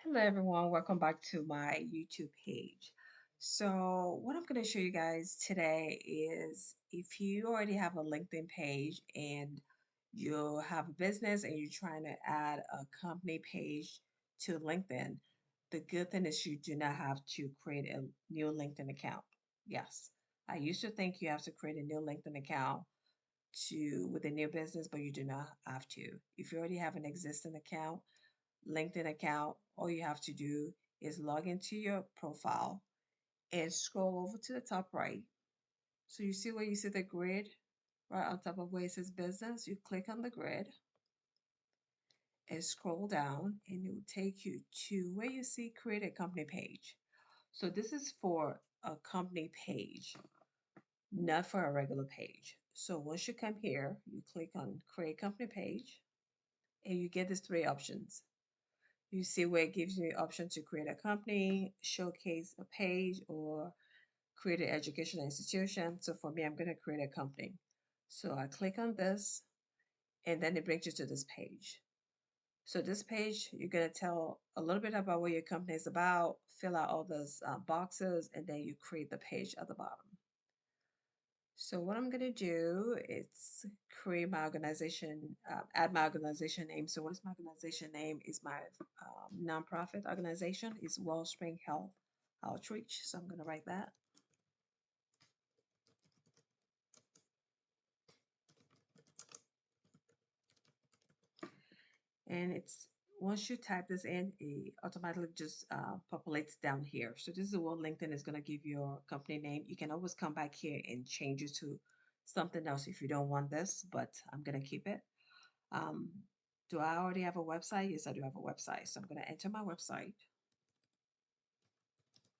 Hello everyone, welcome back to my YouTube page. So what I'm going to show you guys today is if you already have a LinkedIn page and you have a business and you're trying to add a company page to LinkedIn, the good thing is you do not have to create a new LinkedIn account. Yes, I used to think you have to create a new LinkedIn account to with a new business, but you do not have to. If you already have an existing account, LinkedIn account, all you have to do is log into your profile and scroll over to the top right. So you see where you see the grid right on top of where it says business. You click on the grid and scroll down, and it will take you to where you see create a company page. So this is for a company page, not for a regular page. So once you come here, you click on create company page and you get these three options. You see where it gives you the option to create a company, showcase a page, or create an educational institution. So for me, I'm going to create a company. So I click on this, and then it brings you to this page. So this page, you're going to tell a little bit about what your company is about, fill out all those boxes, and then you create the page at the bottom. So what I'm going to do is create my organization, add my organization name. So what is my organization name? Is my nonprofit organization is Wellspring Health Outreach. So I'm going to write that. And it's once you type this in, it automatically just populates down here. So this is what LinkedIn is going to give your company name. You can always come back here and change it to something else if you don't want this, but I'm going to keep it. Um, do I already have a website? Yes, I do have a website. So I'm going to enter my website.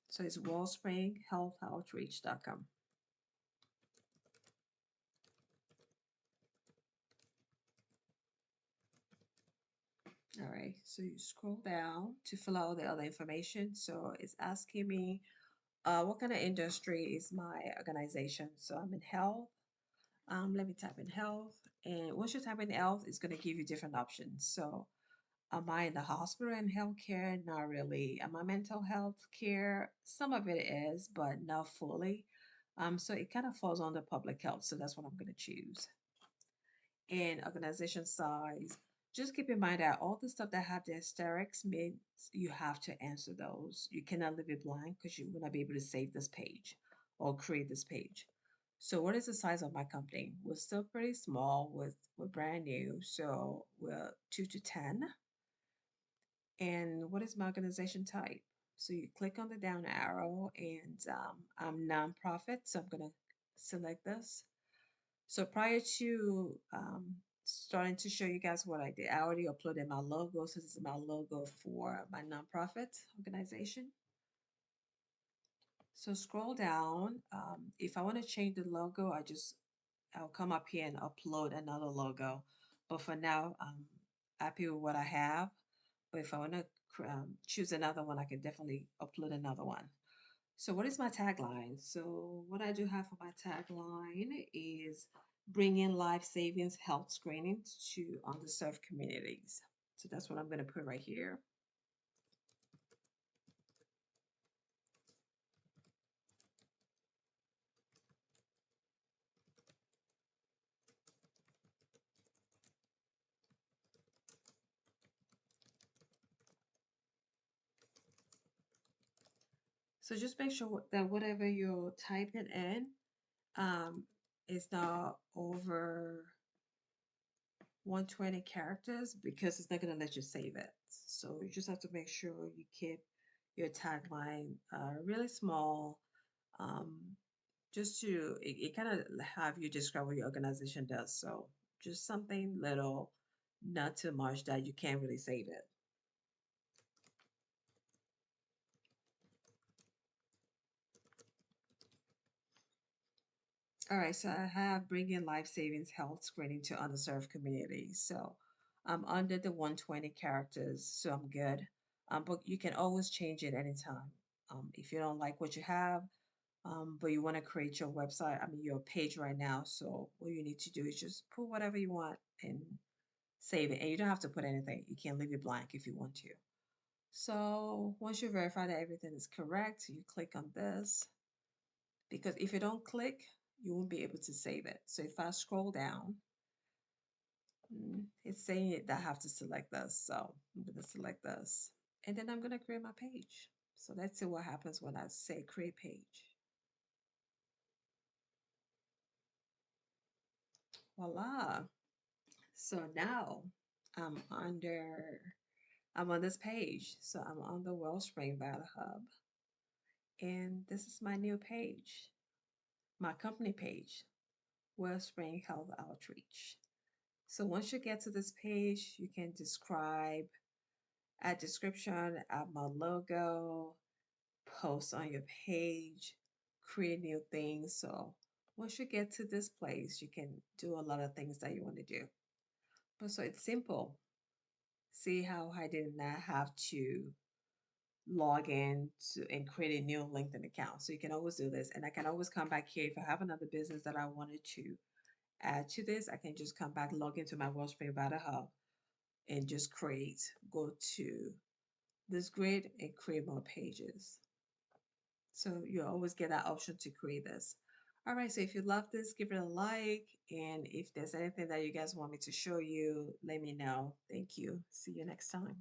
So it's wellspringhealthoutreach.com. All right, so you scroll down to fill out all the other information. So it's asking me what kind of industry is my organization. So I'm in health. Let me type in health. And once you type in health, it's going to give you different options. So am I in the hospital and healthcare? Not really. Am I mental health care? Some of it is, but not fully. So it kind of falls under public health. So that's what I'm going to choose. And organization size. Just keep in mind that all the stuff that have the asterisks means you have to answer those. You cannot leave it blank because you will not be able to save this page or create this page. So what is the size of my company? We're still pretty small we're brand new, so we're 2 to 10. And what is my organization type? So you click on the down arrow and I'm nonprofit, so I'm gonna select this. So prior to starting to show you guys what I did, I already uploaded my logo. So this is my logo for my nonprofit organization. So scroll down. If I want to change the logo, I'll come up here and upload another logo. But for now, I'm happy with what I have. But if I want to choose another one, I can definitely upload another one. So what is my tagline? So what I do have for my tagline is bringing life savings health screening to underserved communities. So that's what I'm going to put right here. So just make sure that whatever you're typing in um, is not over 120 characters because it's not going to let you save it. So you just have to make sure you keep your tagline really small, um, just to it kind of have you describe what your organization does. So just something little, not too much that you can't really save it. All right, so I have bringing life savings health screening to underserved communities. So I'm under the 120 characters, so I'm good. But you can always change it anytime. If you don't like what you have, but you want to create your website, I mean your page right now. So what you need to do is just put whatever you want and save it. And you don't have to put anything. You can leave it blank if you want to. So once you verify that everything is correct, you click on this because if you don't click, you won't be able to save it. So if I scroll down, it's saying that I have to select this. So I'm going to select this and then I'm going to create my page. So let's see what happens when I say create page. Voila. So now I'm under, I'm on this page. So I'm on the Wellspring Battle Hub. And this is my new page, my company page, Wellspring Health Outreach. So once you get to this page, you can describe, add description, add my logo, post on your page, create new things. So once you get to this place, you can do a lot of things that you want to do. But so it's simple. See how I did not have to log in and create a new LinkedIn account. So you can always do this. And I can always come back here if I have another business that I wanted to add to this. I can just come back, log into my Wellspring Battle Hub and just create, go to this grid and create more pages. So you always get that option to create this. All right, so if you love this, give it a like. And if there's anything that you guys want me to show you, let me know. Thank you. See you next time.